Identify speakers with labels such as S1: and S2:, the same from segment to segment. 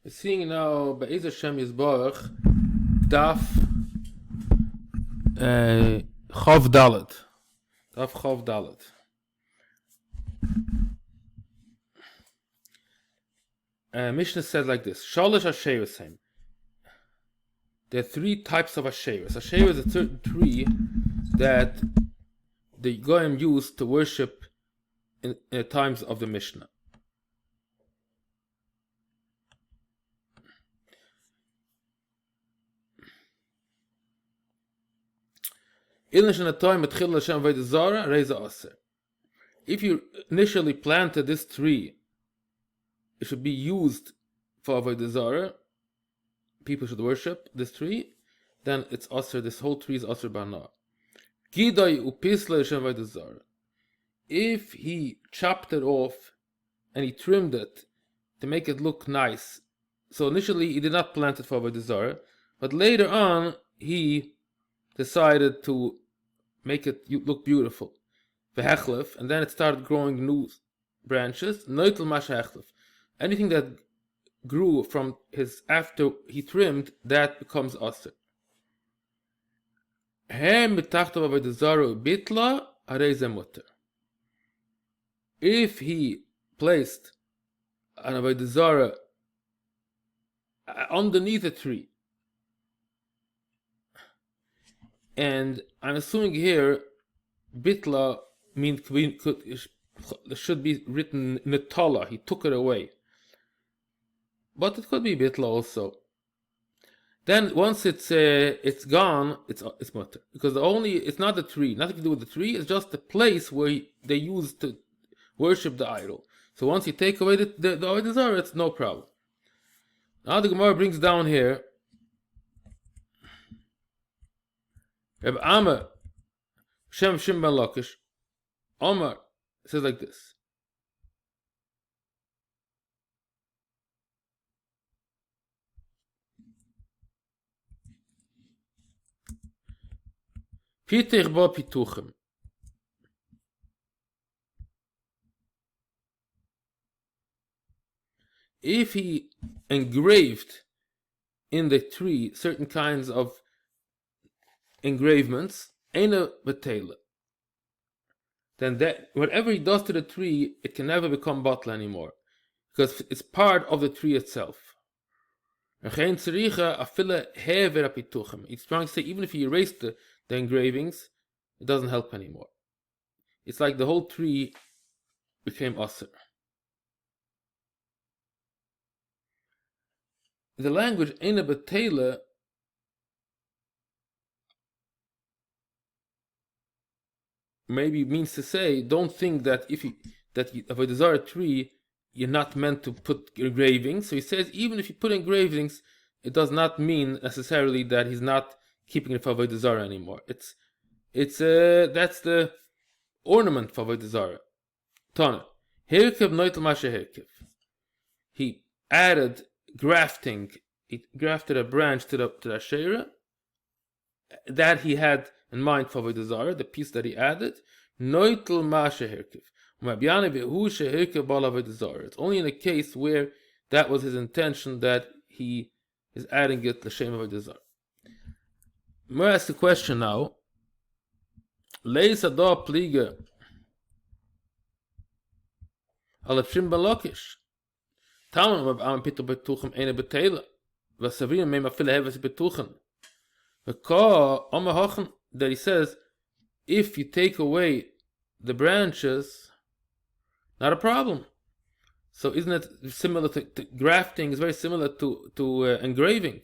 S1: We're seeing now Be'ez Hashem Yisborach Daf Chav Dalet. Daf Chav Dalet. Mishnah said like this: Shalosh Asheras Haim. There are three types of Asheras. Ashera is a certain tree that the Goyim used to worship in times of the Mishnah. If you initially planted this tree, it should be used for Avodah Zarah. People should worship this tree. Then it's aser. This whole tree is aser bana. If he chopped it off and he trimmed it to make it look nice, so initially he did not plant it for Avodah Zarah, but later on he decided to make it look beautiful. And then it started growing new branches. Anything that grew from his after he trimmed, that becomes aser. If he placed an Avodah Zarah underneath a tree, and I'm assuming here bitla means should be written netala. He took it away, but it could be bitla also. Then once it's gone, it's mutter, because it's not the tree, nothing to do with the tree. It's just the place where they used to worship the idol. So once you take away the Avodah Zarah, it's no problem. Now the Gemara brings down here Rabbi Amar Shem Shim ben Lakish Omar says like this: Pitich ba pituchim. If he engraved in the tree certain kinds of engravements, Eina Betela, then that whatever he does to the tree, it can never become bottle anymore, because it's part of the tree itself. He's trying to say even if he erased the engravings, it doesn't help anymore. It's like the whole tree became aser. The language Eina Betela maybe means to say, don't think that if a Zarah tree, you're not meant to put engravings. So he says, even if you put engravings, it does not mean necessarily that he's not keeping it for Avodah Zarah anymore. It's that's the ornament for Avodah Zarah. Tana Herkev noitel mashe herkev. He added grafting. He grafted a branch to the Ashera that he had in mind for Avodah Zarah, the piece that he added. Noitel mashe herkev. It's only in a case where that was his intention, that he is adding it to Shem Avodah Zarah. I'm going to ask the question now. Leis ada pliga alapshim balakish. Tamam am pito betuchem ene betela. Vasavim me mafile heves betuchem. V'ka amahachen, that he says, if you take away the branches, not a problem. So isn't it similar to grafting? Is very similar to engraving.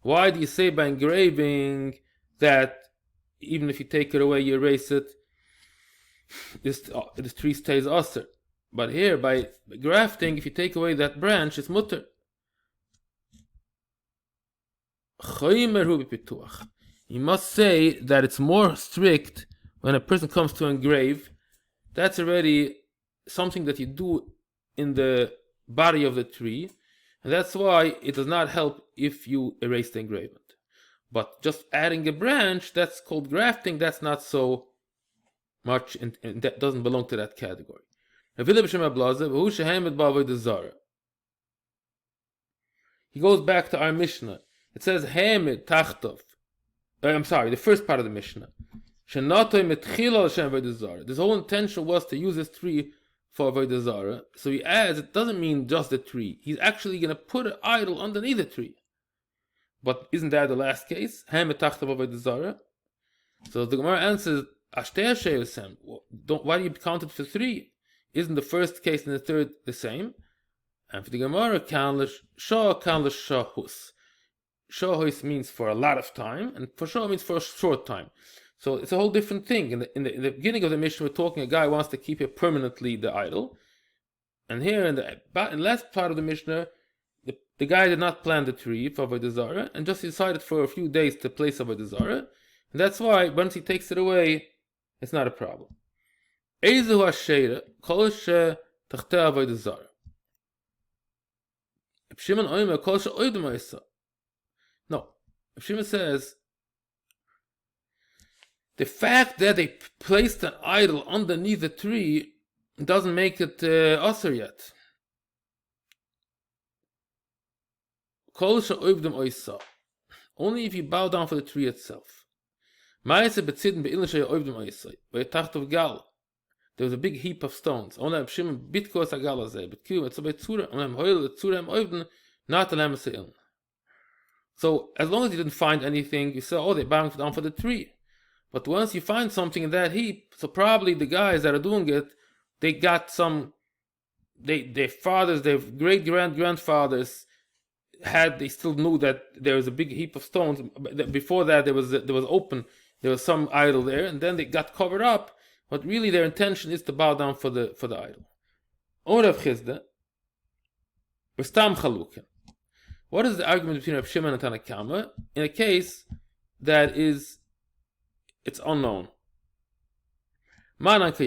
S1: Why do you say by engraving that even if you take it away, you erase it, this tree stays aser? But here by grafting, if you take away that branch, it's mutter. You must say that it's more strict when a person comes to engrave. That's already something that you do in the body of the tree, and that's why it does not help if you erase the engravement. But just adding a branch, that's called grafting. That's not so much, and that doesn't belong to that category. he goes back to our Mishnah. It says Hamid Tachtov. I'm sorry, the first part of the Mishnah. This whole intention was to use this tree for Avodah Zarah. So he adds, it doesn't mean just the tree. He's actually going to put an idol underneath the tree. But isn't that the last case? Hamid Tachtov Avodah Zarah. So the Gemara answers, why do you count it for 3? Isn't the first case and the third the same? And for the Gemara, shahus. Shahus means for a lot of time, and for shah means for a short time. So it's a whole different thing. In the beginning of the Mishnah, we're talking a guy wants to keep it permanently, the idol. And here in the last part of the Mishnah, the guy did not plant the tree for Avodah Zarah, and just decided for a few days to place Avodah Zarah. And that's why, once he takes it away, it's not a problem. Ezu Ashera, kol she tachteh Avodah Zarah. Shimon Omer, kol she oidem oisa. No, Shimon says, the fact that they placed an idol underneath the tree doesn't make it usher yet. Kol she oidem oisa. Only if you bow down for the tree itself. There was a big heap of stones. So as long as you didn't find anything, you say, oh, they bowed down for the tree. But once you find something in that heap, so probably the guys that are doing it, they got some, their fathers, their great-grandfathers, they still knew that there was a big heap of stones. Before that, there was open. There was some idol there, and then they got covered up. But really, their intention is to bow down for the idol. What is the argument between Rav Shimon and Tanakama in a case that it's unknown? If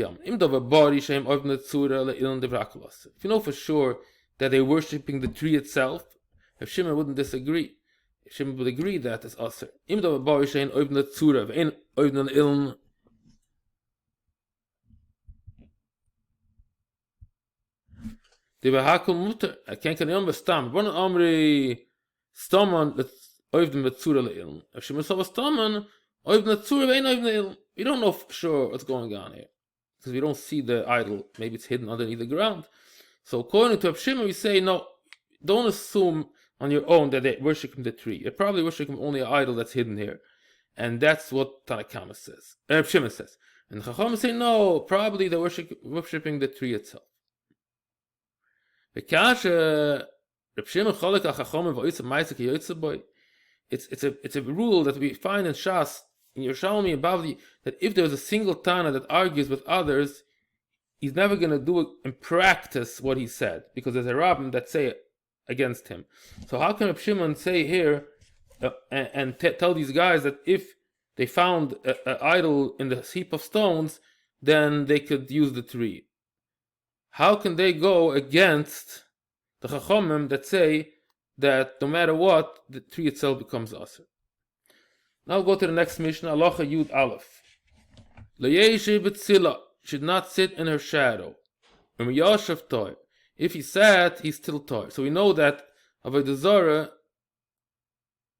S1: you know for sure that they're worshipping the tree itself, Rav Shimon wouldn't disagree. Shimon would agree that it's aser. I can't remember stam. One amri staman that oivden betzura leiln. If Shimon saw a staman, oivden betzura vein oivden leiln. We don't know for sure what's going on here because we don't see the idol. Maybe it's hidden underneath the ground. So according to Rav Shimon, we say no. Don't assume on your own that they're worshipping the tree. You're probably worshipping only an idol that's hidden here. And that's what Tanakama says. Shimon says. And Chacham say, no, probably they're worshipping the tree itself. It's a rule that we find in Shas, in Yerushalmi and Bavli, that if there's a single Tana that argues with others, he's never going to do it in practice what he said, because there's a rabbin that say it against him. So how can Reb Shimon say here and tell these guys that if they found an idol in the heap of stones, then they could use the tree? How can they go against the Chachamim that say that no matter what, the tree itself becomes aser? Now go to the next Mishnah, Halacha Yud Aleph. Le'yeshiv b'tzila, should not sit in her shadow. If he sat, he's still toy. So we know that Avodah Zarah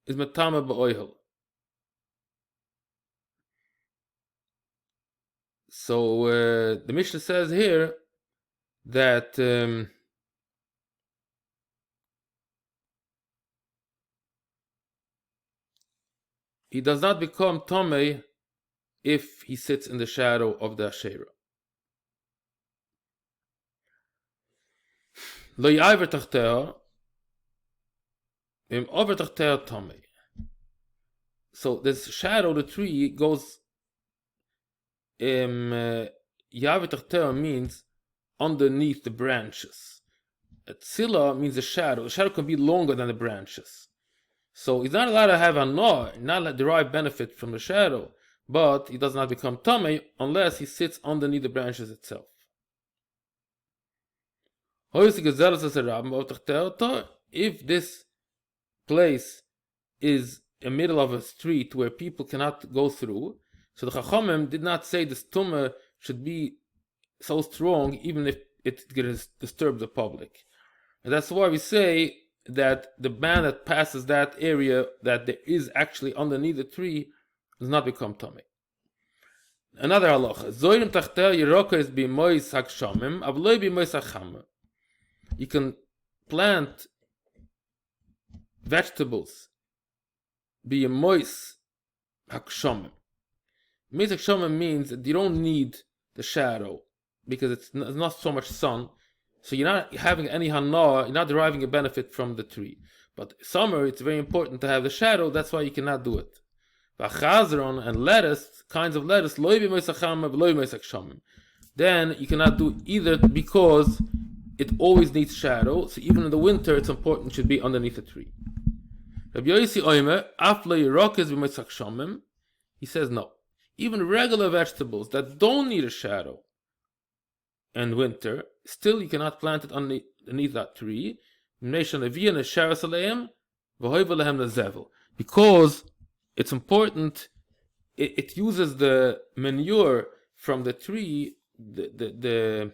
S1: is metama ba'oihel. So the Mishnah says here that he does not become tomei if he sits in the shadow of the Ashera. Lo yaver tachteha, im over tachteha tomei. So this shadow, the tree, goes yaver tachteha means underneath the branches. Tzila means a shadow. The shadow can be longer than the branches. So he's not allowed to have not allowed to derive benefit from the shadow, but he does not become tomei unless he sits underneath the branches itself. If this place is a middle of a street where people cannot go through, so the Chachamim did not say this tumah should be so strong even if it disturb the public. And that's why we say that the man that passes that area that there is actually underneath the tree does not become tummy. Another halacha. Zoyrim tachtel yeroka is b'mois hakshamim, avloi b'mois hachama. You can plant vegetables b'mois hakshamim. Mois hakshamim means that you don't need the shadow because it's not so much sun, so you're not having any hana, you're not deriving a benefit from the tree. But summer, it's very important to have the shadow, that's why you cannot do it. Chazron and lettuce, kinds of lettuce, then you cannot do either because it always needs shadow, so even in the winter it's important, it should be underneath a tree. He says no. Even regular vegetables that don't need a shadow in winter, still you cannot plant it underneath that tree, because it's important, it uses the manure from the tree, the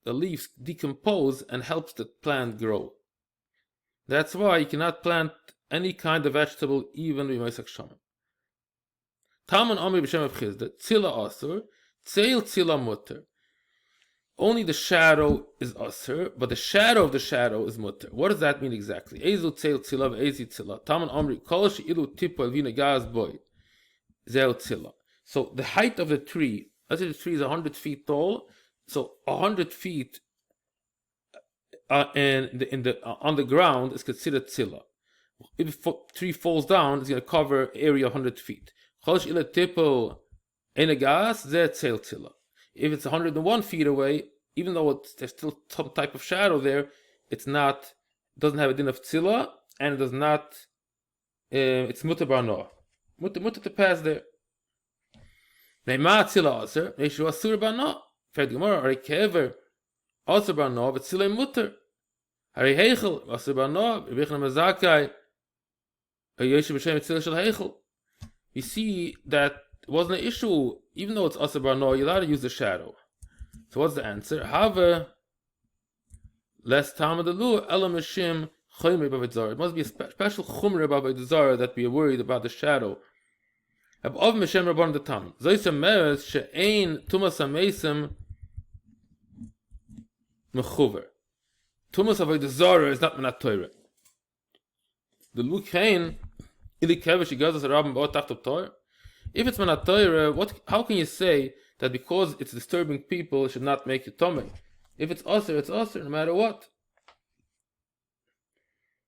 S1: leaves decompose and helps the plant grow. That's why you cannot plant any kind of vegetable, even with Moisek Shamim. Talmud Amri b'Shem Avchizda, Tzila Asur, Tzeil Tzila Mutter. Only the shadow is Asur, but the shadow of the shadow is Mutter. What does that mean exactly? Ezu Tzeil Tzila v'Ezi Tzila. Talmud Amri, Kol she'ilu tipo elvina gaz boy. Zeil Tzila. So the height of the tree, let's say the tree is 100 feet tall, so 100 feet on the ground is considered Tzila. If a tree falls down, it's going to cover area 100 feet. If it's 101 feet away, even though there's still some type of shadow there, doesn't have a din of tzila, and it does not, it's mutter bar noah. Mutter to pass there. Ne'ma tzila aser, ne'shu asur bar noah. Fair Gemara, Ari kever, asur bar noah, but tzila mutter. Ari heichel, asur bar noah, Rebechna mazakai, Yeshu b'shem tzila shel heichel. You see that it wasn't an issue, even though it's asur bar noah, you're allowed to use the shadow. So what's the answer? Have less Talmud Elu Elam Mishim Chumre B'Avodah Zarah. It must be a special Chumre B'Avodah Zarah that we are worried about the shadow. Above Mishem Rabban the Tam. Zoyse Meres She'ein Tumas HaMeisim Mechuver. Tumas Avodah Zarah is not Menat Torah. The Lukein Ili Kevish Yigazas Rabban Ba'ot Tachtov Torah. If it's Menat Torah, how can you say that because it's disturbing people, it should not make you tummy? If it's usher, no matter what.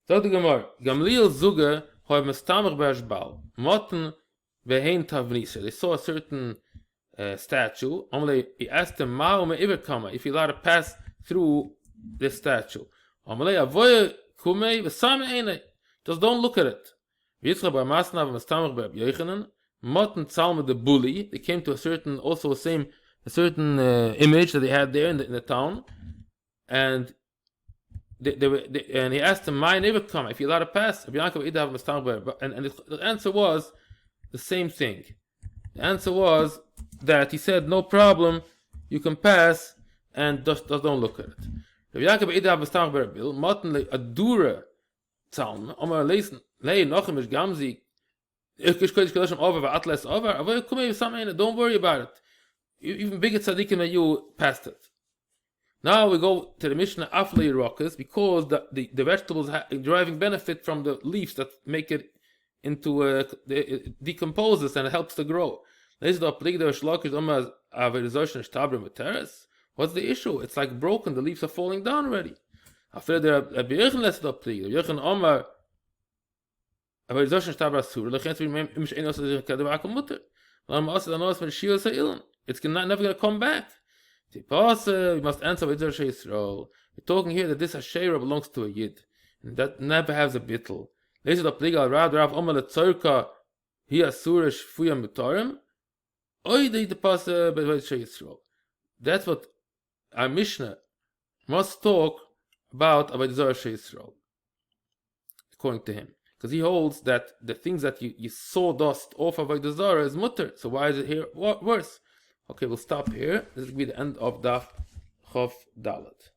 S1: So the Gemara, Gamliel Zuge hoy mestamach be'ashbal, moten ve'hein tavnisa. They saw a certain statue. Amalei, he asked him, ma'u me'iver kama, if he allowed to pass through this statue. Amalei, avoye kumei v'same einei. Just don't look at it. V'yitzcha bar masna v'mestamach be'ab yochanan, moten tzalma the bully. They came to a certain image that they had there in the town, and and he asked him, "My neighbor come if you allowed to pass." And the answer was the same thing. The answer was that he said, "No problem, you can pass, and just don't look at it." Don't worry about it. Even bigger tzaddikim than you passed it. Now we go to the Mishnah Afle Yerokas, because the vegetables deriving benefit from the leaves that make it into it decomposes and it helps to grow. What's the issue? It's like broken, the leaves are falling down already. It's never going to come back. We must answer with Yisrael. We're talking here that this Ashera belongs to a Yid, and that never has a bittel. That's what our Mishnah must talk about Avodah Yisrael, according to him. Because he holds that the things that you saw dust off of Avodah Zarah is mutter. So why is it here worse? Okay, we'll stop here. This will be the end of Daf Chof Dalet.